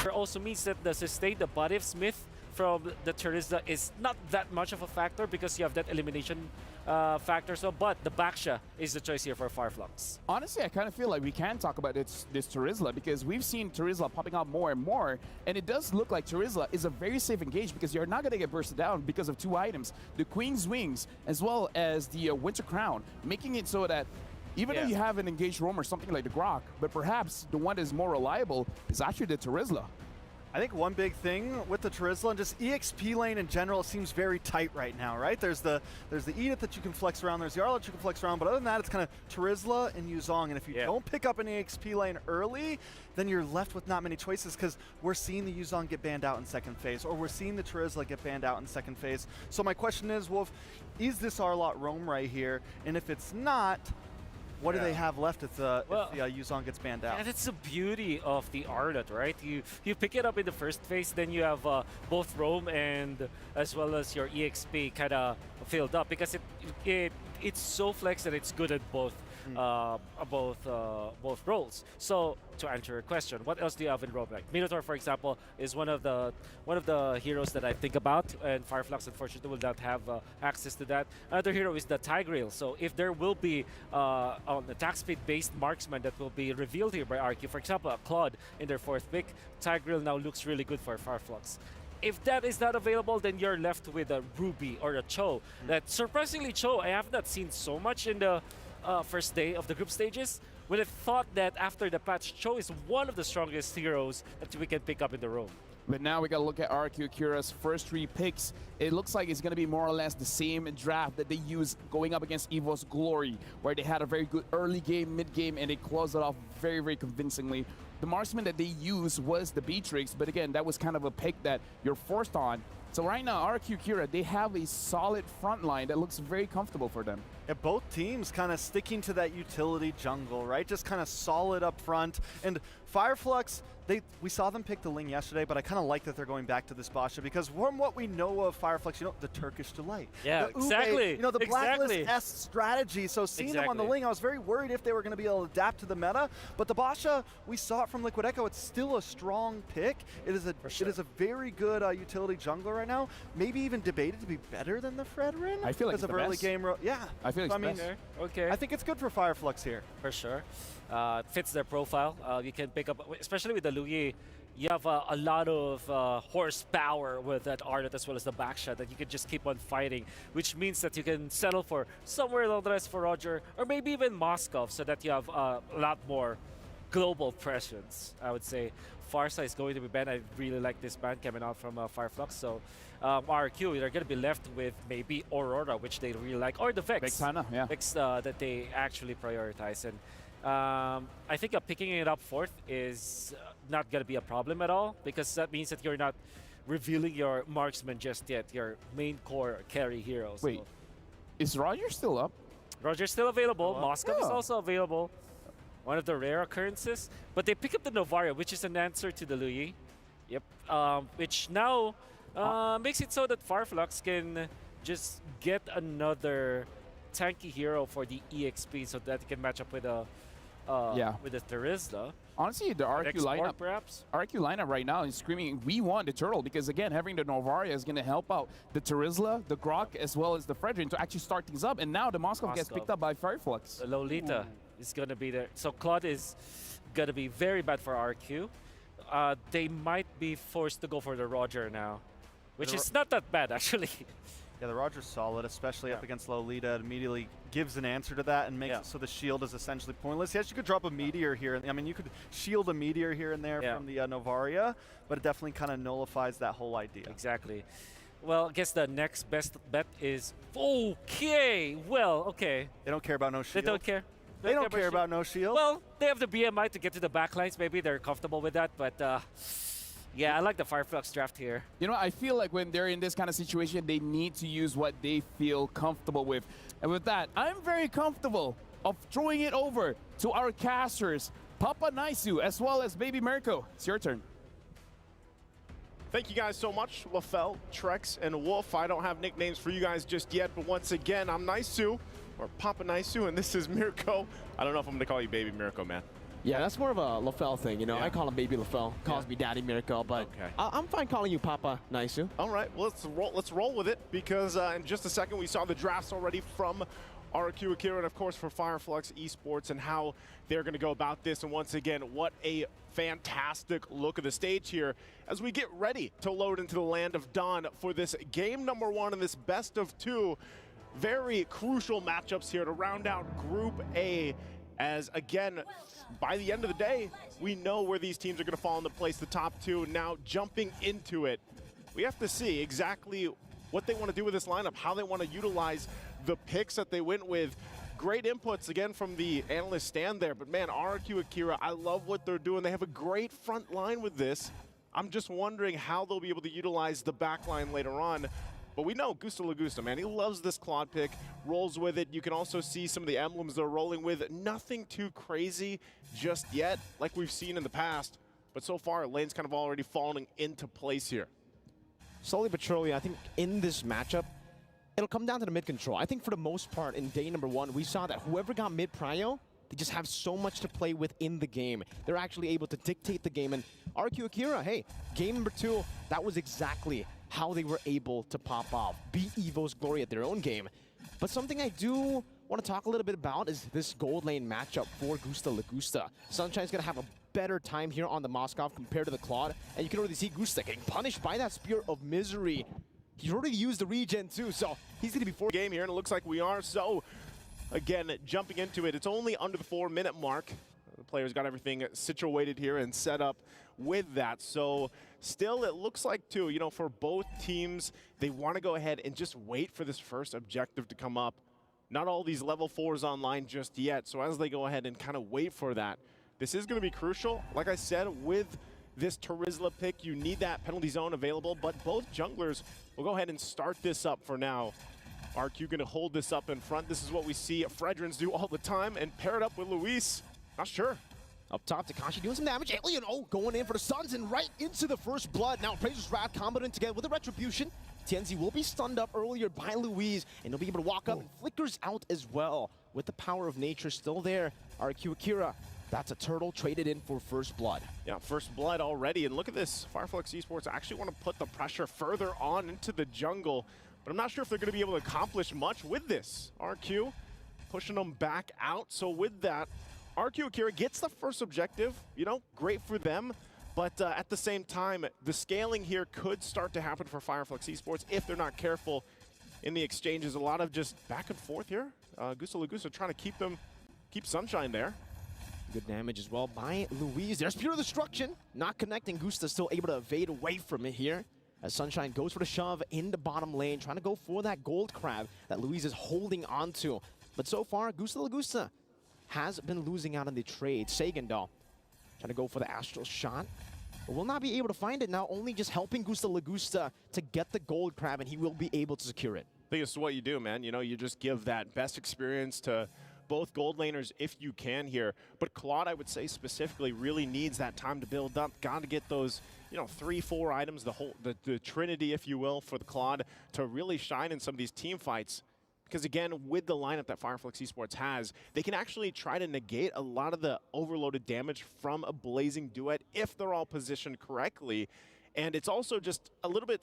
It also means that the sustain, the body of Smith from the Terizla is not that much of a factor because you have that elimination factor. So, but the Baksha is the choice here for Fireflux. Honestly, I kind of feel like we can talk about this Terizla because we've seen Terizla popping out more and more, and it does look like Terizla is a very safe engage because you're not going to get bursted down because of two items, the Queen's Wings as well as the Winter Crown, making it so that even though you have an engaged roam or something like the Grok, but perhaps the one that is more reliable is actually the Terizla. I think one big thing with the Terizla and just EXP lane in general seems very tight right now, right? There's the Edith that you can flex around, there's the Arla that you can flex around, but other than that, it's kind of Terizla and Yuzong, and if you don't pick up an EXP lane early, then you're left with not many choices because we're seeing the Yuzong get banned out in second phase, or we're seeing the Terizla get banned out in second phase. So my question is, Wolf, is this Arlot roam right here? And if it's not, what do they have left if the Yuzong gets banned out? And that's the beauty of the Arlot, right? You pick it up in the first phase, then you have both roam and as well as your EXP kind of filled up because it's so flex that it's good at both both roles. So to answer your question, what else do you have in roam? Like Minotaur, for example, is one of the heroes that I think about, and Fireflux unfortunately will not have access to that. Another hero is the Tigreal. So if there will be an attack speed based marksman that will be revealed here by RQ, for example, a Claude in their fourth pick, Tigreal now looks really good for Fireflux. If that is not available, then you're left with a Ruby or a Cho. That surprisingly, Cho, I have not seen so much in the first day of the group stages. When I thought that after the patch, Cho is one of the strongest heroes that we can pick up in the roam. But now we got to look at RQ Kira's first three picks. It looks like it's going to be more or less the same draft that they used going up against EVO's Glory, where they had a very good early game, mid game, and they closed it off very, very convincingly. The marksman that they used was the Beatrix, but again, that was kind of a pick that you're forced on. So right now, RQ Kira, they have a solid front line that looks very comfortable for them. Yeah, both teams kind of sticking to that utility jungle, right? Just kind of solid up front. And Fireflux, we saw them pick the Ling yesterday, but I kind of like that they're going back to this Basha because from what we know of Fireflux, the Turkish Delight. Yeah, the exactly. Ube, the Blacklist-esque strategy. So seeing them on the Ling, I was very worried if they were going to be able to adapt to the meta. But the Basha, we saw it from Liquid Echo. It's still a strong pick. It is a very good utility jungler right now. Maybe even debated to be better than the Fredrin. I feel like it's the early best. game. Yeah. I feel like it's okay. I think it's good for Fireflux here. For sure. Fits their profile. You can pick up, especially with the Luyi, you have a lot of horsepower with that Arlot as well as the backshot that you can just keep on fighting, which means that you can settle for somewhere along the rest for Roger, or maybe even Moscow, so that you have a lot more global presence, I would say. Farsa is going to be banned. I really like this ban coming out from Fireflux. So RQ, they're going to be left with maybe Aurora, which they really like, or the Vex. Vexana, yeah. Vex that they actually prioritize. And I think picking it up fourth is not going to be a problem at all, because that means that you're not revealing your marksman just yet, your main core carry heroes. Wait, is Roger still up? Roger's still available. Moscow is also available. One of the rare occurrences. But they pick up the Novaria, which is an answer to the Luyi. Yep. Which now makes it so that Fireflux can just get another tanky hero for the EXP so that it can match up with a with the Terizla. Honestly, the RQ lineup, perhaps? RQ lineup right now is screaming, we want the turtle, because again, having the Novaria is going to help out the Terizla, the Grok, as well as the Fredrin to actually start things up. And now the Moskov gets picked up by Fireflux. The Lolita is going to be there. So Claude is going to be very bad for RQ. They might be forced to go for the Roger now, which is not that bad, actually. Yeah, the Roger's solid, especially up against Lolita. It immediately gives an answer to that and makes it so the shield is essentially pointless. Yes, you could drop a Meteor here. I mean, you could shield a Meteor here and there from the Novaria, but it definitely kind of nullifies that whole idea. Exactly. Well, I guess the next best bet is... Okay, well, okay. They don't care about no shield. They don't care. They don't care about no shield. Well, they have the BMI to get to the backlines. Maybe they're comfortable with that, but... yeah, I like the Fireflux draft here. You know, I feel like when they're in this kind of situation, they need to use what they feel comfortable with. And with that, I'm very comfortable of throwing it over to our casters, Papa Naisu, as well as Baby Mirko. It's your turn. Thank you guys so much, LaFell, Trex, and Wolf. I don't have nicknames for you guys just yet, but once again, I'm Naisu, or Papa Naisu, and this is Mirko. I don't know if I'm going to call you Baby Mirko, man. Yeah, that's more of a LaFell thing, you know. Yeah. I call him Baby LaFell. Calls me Daddy Miracle, but Okay. I'm fine calling you Papa Naisu. All right, well, let's roll with it, because in just a second we saw the drafts already from RQ Akira and of course for Fireflux Esports and how they're going to go about this. And once again, what a fantastic look of the stage here as we get ready to load into the Land of Dawn for this game number 1 in this best of 2. Very crucial matchups here to round out Group A, as again, by the end of the day, we know where these teams are going to fall into place, the top 2. Now jumping into it, we have to see exactly what they want to do with this lineup, how they want to utilize the picks that they went with. Great inputs again from the analyst stand there, but man, RQ Akira, I love what they're doing. They have a great front line with this. I'm just wondering how they'll be able to utilize the back line later on. But we know Gusta Lagusta, man, he loves this Claude pick, rolls with it. You can also see some of the emblems they're rolling with. Nothing too crazy just yet, like we've seen in the past. But so far, lane's kind of already falling into place here. Slowly but surely, I think in this matchup, it'll come down to the mid control. I think for the most part, in day number 1, we saw that whoever got mid prio, they just have so much to play with in the game. They're actually able to dictate the game. And RQ Akira, hey, game number 2, that was exactly how they were able to pop off, beat EVO's Glory at their own game. But something I do want to talk a little bit about is this gold lane matchup for Gusta Lagusta. Sunshine's going to have a better time here on the Moskov compared to the Claude. And you can already see Gusta getting punished by that Spear of Misery. He's already used the regen too, so he's going to be forced. Game here, and it looks like we are. So, again, jumping into it, it's only under the 4-minute mark. The players got everything situated here and set up with that. So, still, it looks like, too, you know, for both teams, they want to go ahead and just wait for this first objective to come up. Not all these level 4s online just yet, so as they go ahead and kind of wait for that, this is going to be crucial. Like I said, with this Terizla pick, you need that penalty zone available, but both junglers will go ahead and start this up for now. RQ going to hold this up in front. This is what we see Fredrins do all the time, and pair it up with Luis. Not sure. Up top, Takashi doing some damage. Alien, going in for the stuns and right into the first blood. Now, Appraiser's Wrath comboing together with a Retribution. Tienzi will be stunned up earlier by Louise, and he'll be able to walk up and flickers out as well. With the power of nature still there, RQ Akira, that's a turtle traded in for first blood. Yeah, first blood already, and look at this. Fireflux Esports actually want to put the pressure further on into the jungle, but I'm not sure if they're going to be able to accomplish much with this. RQ pushing them back out, so with that, RQ Akira gets the first objective, you know, great for them, but at the same time, the scaling here could start to happen for Fireflux Esports if they're not careful in the exchanges. A lot of just back and forth here. Gusta Lagusta trying to keep Sunshine there. Good damage as well by Louise. There's pure destruction. Not connecting. Gusta still able to evade away from it here. As Sunshine goes for the shove in the bottom lane, trying to go for that gold crab that Louise is holding onto. But so far, Gusta Lagusta has been losing out on the trade. Sagan, though, trying to go for the astral shot. But will not be able to find it now, only just helping Gusta Lagusta to get the gold crab, and he will be able to secure it. I think it's what you do, man. You know, you just give that best experience to both gold laners if you can here. But Claude, I would say specifically, really needs that time to build up. Got to get those, you know, 3-4 items, the trinity, if you will, for the Claude to really shine in some of these team fights. Because again, with the lineup that Fireflux Esports has, they can actually try to negate a lot of the overloaded damage from a Blazing Duet if they're all positioned correctly. And it's also just a little bit,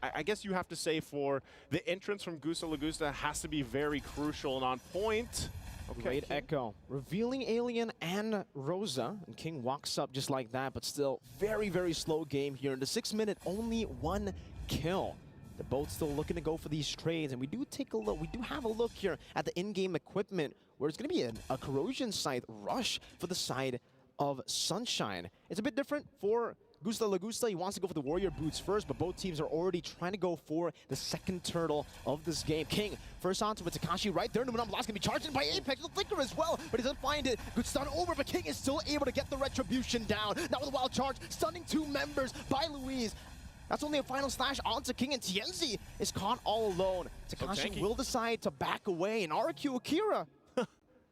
I guess you have to say, for the entrance from Gusta Lagusta has to be very crucial and on point. Okay, Great Echo. Revealing Alien and Rosa. And King walks up just like that, but still very, very slow game here. In the 6 minute, only 1 kill. They're both still looking to go for these trades, and we do take a look. We do have a look here at the in-game equipment, where it's going to be a corrosion scythe rush for the side of Sunshine. It's a bit different for Gusta Lagusta. He wants to go for the warrior boots first, but both teams are already trying to go for the second turtle of this game. King first onto with Takashi right there. Numenam Lost gonna be charged in by Apex. The flicker as well, but he doesn't find it. Good stun over, but King is still able to get the retribution down. Now with a wild charge, stunning 2 members by Louise. That's only a final slash onto King, and Tienzi is caught all alone. Takashi will decide to back away, and RQ Akira,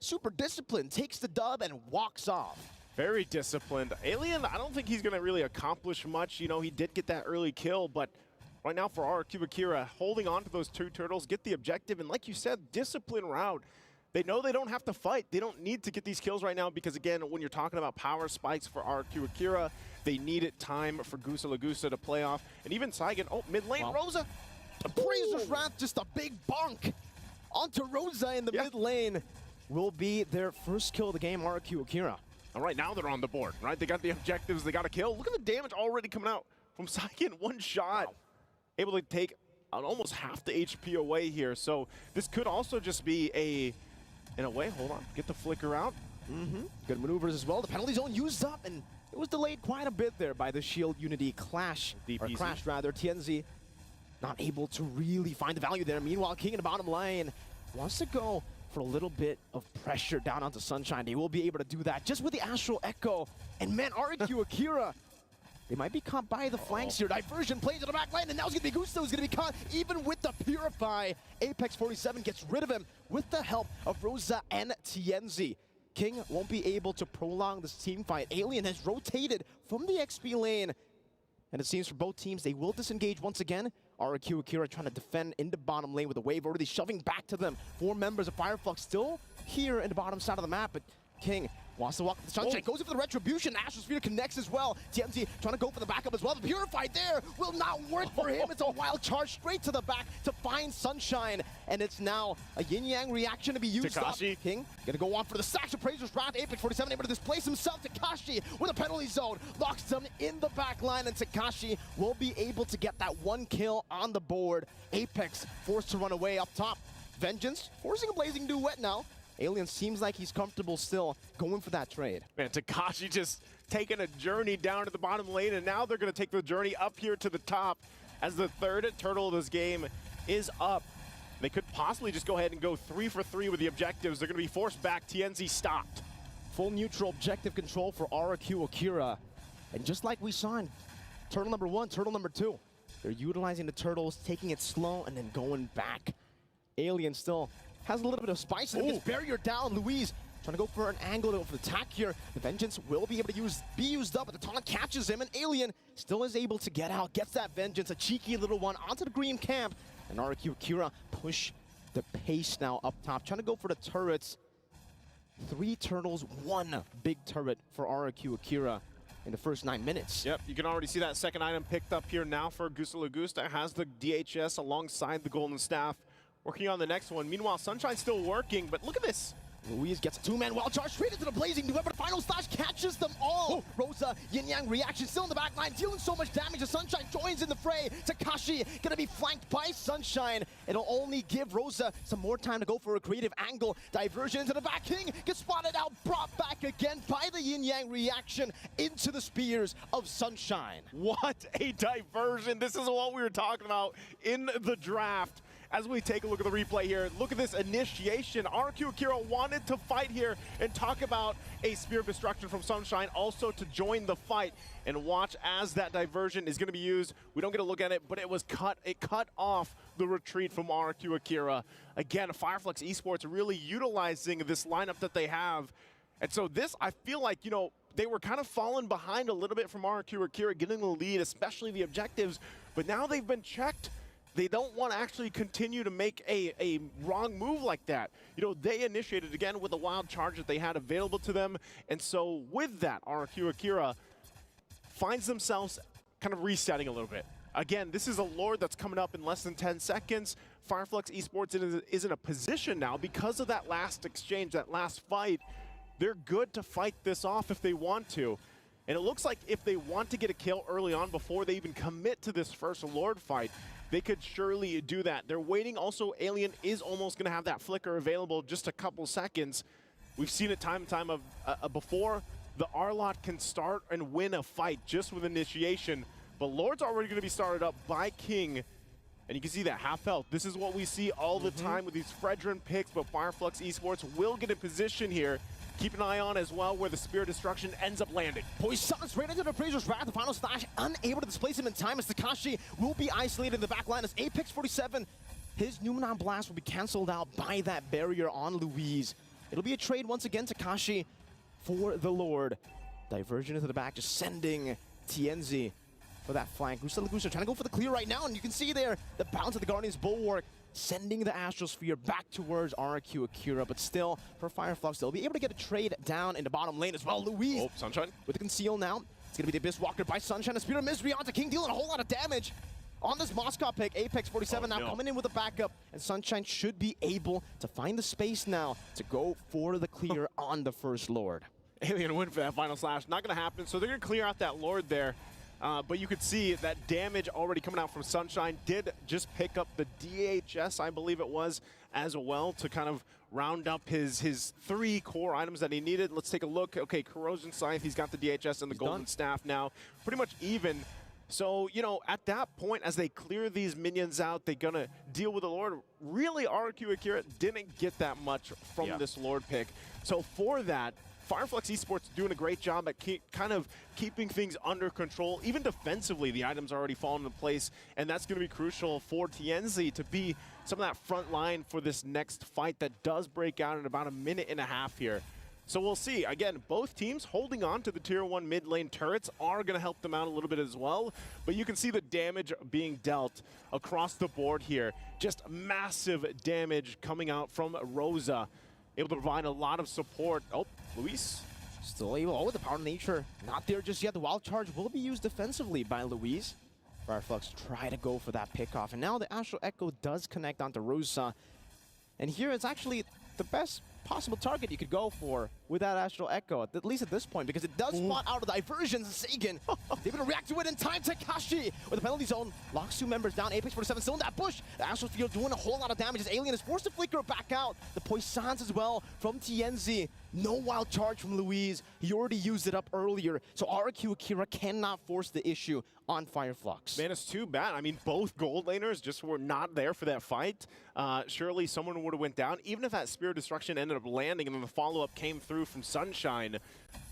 super disciplined, takes the dub and walks off. Very disciplined. Alien, I don't think he's going to really accomplish much. You know, he did get that early kill, but right now for RQ Akira, holding on to those 2 turtles, get the objective, and like you said, discipline route. They know they don't have to fight. They don't need to get these kills right now because, again, when you're talking about power spikes for RQ Akira, they needed time for Gusa Lagusa to play off. And even Saigon, oh, mid lane, Wow. Rosa. Appraiser's Wrath, just a big bonk onto Rosa in the mid lane. Will be their first kill of the game, RQ Akira. All right, now they're on the board, right? They got the objectives, they got a kill. Look at the damage already coming out from Saigon, one shot. Wow. Able to take almost half the HP away here. So this could also just be a, in a way, hold on, get the flicker out. Good maneuvers as well. The penalty zone used up, and it was delayed quite a bit there by the Shield Unity clash, or DPZ. crash rather. TNZ not able to really find the value there. Meanwhile, King in the bottom lane wants to go for a little bit of pressure down onto Sunshine. They will be able to do that just with the Astral Echo. And man, RQ Akira, they might be caught by the flanks here. Diversion plays in the back lane, and now it's going to be Gusto who's going to be caught even with the Purify. Apex 47 gets rid of him with the help of Rosa and TNZ. King won't be able to prolong this team fight. Alien has rotated from the XP lane, and it seems for both teams they will disengage once again. RQ Akira trying to defend in the bottom lane with a wave already shoving back to them. 4 members of Fireflux still here in the bottom side of the map, but King wants to walk with the Sunshine, goes in for the Retribution. Astral Sphere connects as well. TMZ trying to go for the backup as well. The Purified there will not work for him. It's a wild charge straight to the back to find Sunshine. And it's now a yin-yang reaction to be used Takashi. up. King gonna go on for the stacks of Appraiser's Wrath. Apex 47 able to displace himself. Takashi with a penalty zone. Locks them in the back line, and Takashi will be able to get that 1 kill on the board. Apex forced to run away up top. Vengeance forcing a blazing duet now. Alien seems like he's comfortable still going for that trade. Man, Takashi just taking a journey down to the bottom lane, and now they're going to take the journey up here to the top as the third turtle of this game is up. They could possibly just go ahead and go 3 for 3 with the objectives. They're going to be forced back. TNZ stopped. Full neutral objective control for RQ Akira. And just like we saw in turtle number 1, turtle number 2, they're utilizing the turtles, taking it slow, and then going back. Alien still has a little bit of spice and gets barrier down. Louise trying to go for an angle of attack here. The Vengeance will be able to be used up, but the taunt catches him, and Alien still is able to get out, gets that Vengeance, a cheeky little one onto the green camp. And RQ Akira push the pace now up top, trying to go for the turrets. 3 turtles, 1 big turret for RQ Akira in the first 9 minutes. Yep, you can already see that second item picked up here now for Gusta Lagusta. Has the DHS alongside the Golden Staff. Working on the next one. Meanwhile, Sunshine's still working, but look at this. Luis gets a 2-man wild charge straight into the blazing duet, but the final slash catches them all. Rosa, yin-yang reaction still in the back line, dealing so much damage as Sunshine joins in the fray. Takashi gonna be flanked by Sunshine. It'll only give Rosa some more time to go for a creative angle. Diversion into the back. King gets spotted out, brought back again by the yin-yang reaction into the spears of Sunshine. What a diversion. This is what we were talking about in the draft. As we take a look at the replay here, look at this initiation. RQ Akira wanted to fight here and talk about a Spear of Destruction from Sunshine also to join the fight. And watch as that diversion is going to be used. We don't get a look at it, but it was cut. It cut off the retreat from RQ Akira. Again, Fireflux Esports really utilizing this lineup that they have. And so this, I feel like, you know, they were kind of falling behind a little bit from RQ Akira, getting the lead, especially the objectives. But now they've been checked. They don't want to actually continue to make a wrong move like that. You know, they initiated again with a wild charge that they had available to them. And so with that, RQ Akira finds themselves kind of resetting a little bit. Again, this is a Lord that's coming up in less than 10 seconds. Fireflux Esports is in a position now because of that last exchange, that last fight. They're good to fight this off if they want to. And it looks like if they want to get a kill early on before they even commit to this first Lord fight, they could surely do that. They're waiting. Also, Alien is almost going to have that flicker available just a couple seconds. We've seen it time and time before. The Arlot can start and win a fight just with initiation. But Lord's already going to be started up by King. And you can see that half health. This is what we see all the time with these Fredrin picks, but Fireflux Esports will get in position here. Keep an eye on as well where the Spear of Destruction ends up landing. Poison's right into the Appraiser's Wrath. The final slash unable to displace him in time as Takashi will be isolated in the back line as Apex 47. His Numenon Blast will be cancelled out by that barrier on Louise. It'll be a trade once again, Takashi for the Lord. Diversion into the back, just sending TNZ for that flank. Gusta Lagusa trying to go for the clear right now, and you can see there the bounce of the Guardian's Bulwark sending the Astrosphere back towards RQ Akira, but still, for Fireflux, they'll be able to get a trade down in the bottom lane as well. Louise Oh, Sunshine. with the conceal now. It's going to be the Abyss Walker by Sunshine. A Spirit of Misery onto King, dealing a whole lot of damage on this Moscow pick. Apex 47 now coming in with a backup, and Sunshine should be able to find the space now to go for the clear on the First Lord. Alien win for that final slash. Not going to happen, so they're going to clear out that Lord there. But you could see that damage already coming out from Sunshine. Did just pick up the DHS, I believe it was, as well, to kind of round up his 3 core items that he needed. Let's take a look. Okay, Corrosion Scythe, he's got the DHS and the Golden Staff now. Pretty much even. So, you know, at that point, as they clear these minions out, they're going to deal with the Lord. Really, RQ Akira didn't get that much from this Lord pick. So for that, Fireflux Esports doing a great job at kind of keeping things under control. Even defensively, the items are already falling into place, and that's going to be crucial for TNZ to be some of that front line for this next fight that does break out in about a minute and a half here. So we'll see. Again, both teams holding on to the Tier 1 mid lane turrets are going to help them out a little bit as well. But you can see the damage being dealt across the board here. Just massive damage coming out from Rosa. Able to provide a lot of support. Oh, Luis. Still able, oh, the Power of Nature not there just yet. The Wild Charge will be used defensively by Louise. Fireflux try to go for that pickoff, and now the Astral Echo does connect onto Rosa. And here it's actually the best possible target you could go for with that Astral Echo, at least at this point, because it does spot out of diversions. Sagan is able to react to it in time. Takashi with the penalty zone locks 2 members down. Apex 47 still in that bush. The Astral Field doing a whole lot of damage as Alien is forced to flicker back out. The Poissons as well from TNZ. No Wild Charge from Louise. He already used it up earlier, so RQ Akira cannot force the issue on Fireflux. Man, it's too bad. I mean, both gold laners just were not there for that fight. Surely someone would have went down, even if that Spirit of Destruction ended up landing and then the follow-up came through from Sunshine.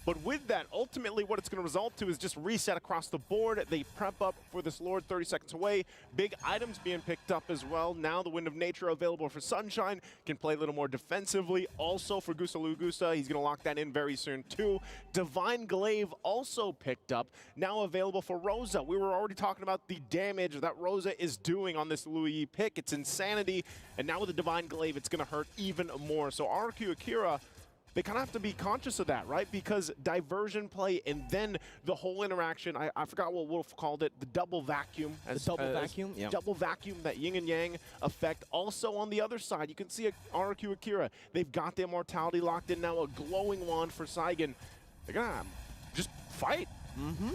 But with that, ultimately what it's going to result to is just reset across the board. They prep up for this Lord 30 seconds away. Big items being picked up as well. Now the Wind of Nature available for Sunshine. Can play a little more defensively. Also for Gusta Lugusta, he's going to lock that in very soon too. Divine Glaive also picked up. Now available for Rosa. We were already talking about the damage that Rosa is doing on this Louis pick. It's insanity. And now with the Divine Glaive, it's going to hurt even more. So RQ Akira, they kind of have to be conscious of that, right? Because diversion play and then the whole interaction, I forgot what Wolf called it, the double vacuum. Vacuum? Yeah. Double vacuum, that yin and yang effect. Also on the other side, you can see RQ Akira. They've got the immortality locked in now, a glowing wand for Saigon. They're going to just fight.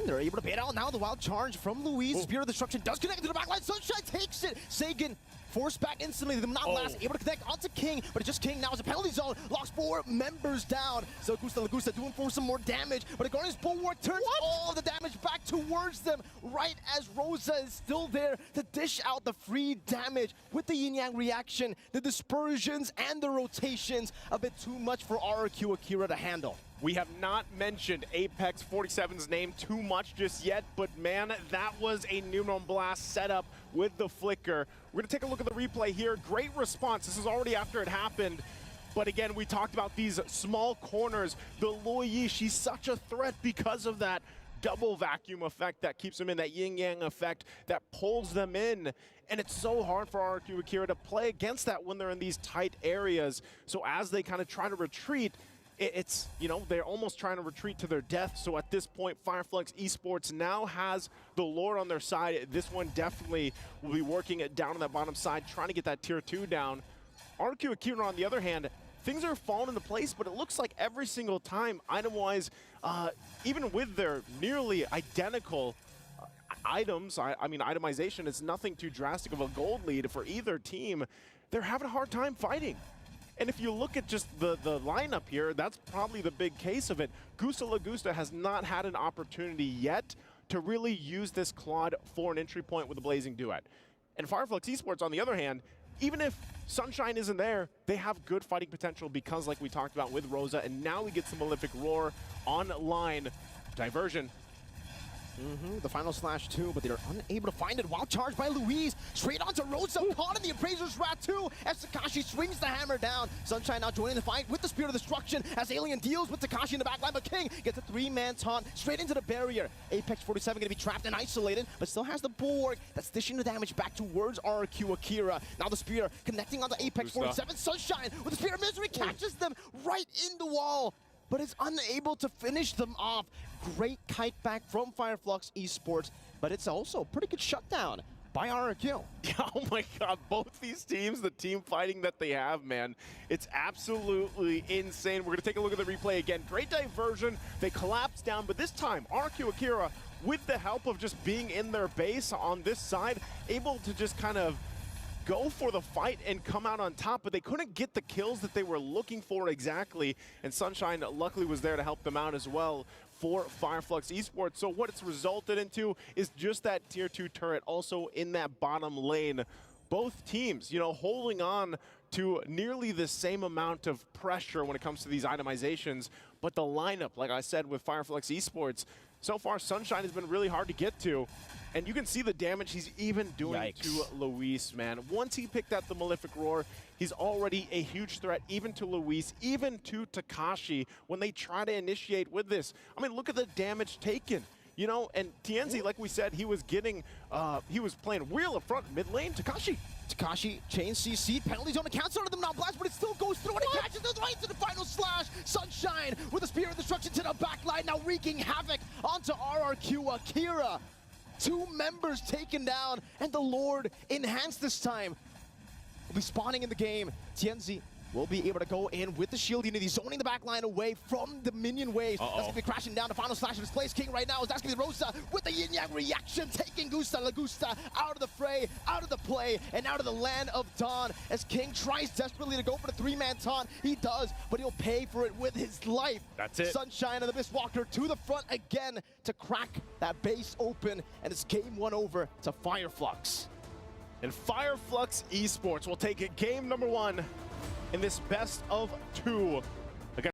They're able to bait out now the Wild Charge from Louise. Spirit of Destruction does connect to the backline. Sunshine takes it. Sagan forced back instantly. The not last, able to connect onto King, but it's just King now is a penalty zone. Locks 4 members down. So Gusta Lagusta doing for some more damage, but the Guardian's Bulwark turns all of the damage back towards them right as Rosa is still there to dish out the free damage with the yin yang reaction, the dispersions and the rotations. A bit too much for RQ Akira to handle. We have not mentioned Apex 47's name too much just yet, but man, that was a Pneumon Blast setup with the flicker. We're going to take a look at the replay here. Great response. This is already after it happened. But again, we talked about these small corners. The Luoyi, she's such a threat because of that double vacuum effect that keeps them in, that yin-yang effect that pulls them in. And it's so hard for RQ Akira to play against that when they're in these tight areas. So as they kind of try to retreat, it's, you know, they're almost trying to retreat to their death. So at this point, Fireflux Esports now has the Lord on their side. This one definitely will be working it down on that bottom side, trying to get that tier 2 down. RQ Akira, on the other hand, things are falling into place, but it looks like every single time, item-wise, even with their nearly identical items, I mean, itemization is nothing too drastic of a gold lead for either team. They're having a hard time fighting. And if you look at just the lineup here, that's probably the big case of it. Gusta Lagusta has not had an opportunity yet to really use this Claude for an entry point with a Blazing Duet. And Fireflux Esports, on the other hand, even if Sunshine isn't there, they have good fighting potential because, like we talked about with Rosa, and now we get some Malefic Roar online. Diversion. The final slash too, but they're unable to find it. Wild charge by Luis, straight onto Rosa, caught in the Appraiser's Wrath too, as Takashi swings the hammer down. Sunshine now joining the fight with the Spirit of Destruction, as Alien deals with Takashi in the backline, but King gets a 3-man taunt straight into the barrier. Apex 47 gonna be trapped and isolated, but still has the bulwark that's dishing the damage back towards RQ Akira. Now the Spear connecting onto Apex 47, Sunshine with the Spear of Misery catches them right in the wall, but is unable to finish them off. Great kite back from Fireflux Esports, but it's also a pretty good shutdown by RQ. Oh my god, both these teams, the team fighting that they have, man, it's absolutely insane. We're going to take a look at the replay again. Great diversion. They collapsed down, but this time, RQ Akira, with the help of just being in their base on this side, able to just kind of go for the fight and come out on top, but they couldn't get the kills that they were looking for exactly, and Sunshine luckily was there to help them out as well for Fireflux Esports. So what it's resulted into is just that tier 2 turret also in that bottom lane. Both teams, you know, holding on to nearly the same amount of pressure when it comes to these itemizations, but the lineup, like I said, with Fireflux Esports, so far Sunshine has been really hard to get to. And you can see the damage he's even doing to Luis, man. Once he picked up the Malefic Roar, he's already a huge threat, even to Luis, even to Takashi, when they try to initiate with this. I mean, look at the damage taken. You know, and TNZ, like we said, he was getting, he was playing real up front, mid lane, Takashi, chain CC, penalties on the counts out of them now blast, but it still goes through and it catches us right to the final slash. Sunshine with a Spear of Destruction to the back line, now wreaking havoc onto RRQ Akira. 2 members taken down, and the Lord enhanced this time will be spawning in the game. TNZ will be able to go in with the shield unity, zoning the back line away from the minion waves. That's going to be crashing down. The final slash of his place. King right now is asking Rosa with the yin-yang reaction, taking Lagusta out of the fray, out of the play, and out of the land of Dawn. As King tries desperately to go for the 3-man taunt, he does, but he'll pay for it with his life. That's it. Sunshine and the Mistwalker to the front again to crack that base open, and it's game 1 over to Fireflux. And Fireflux Esports will take it game number 1 in this best of 2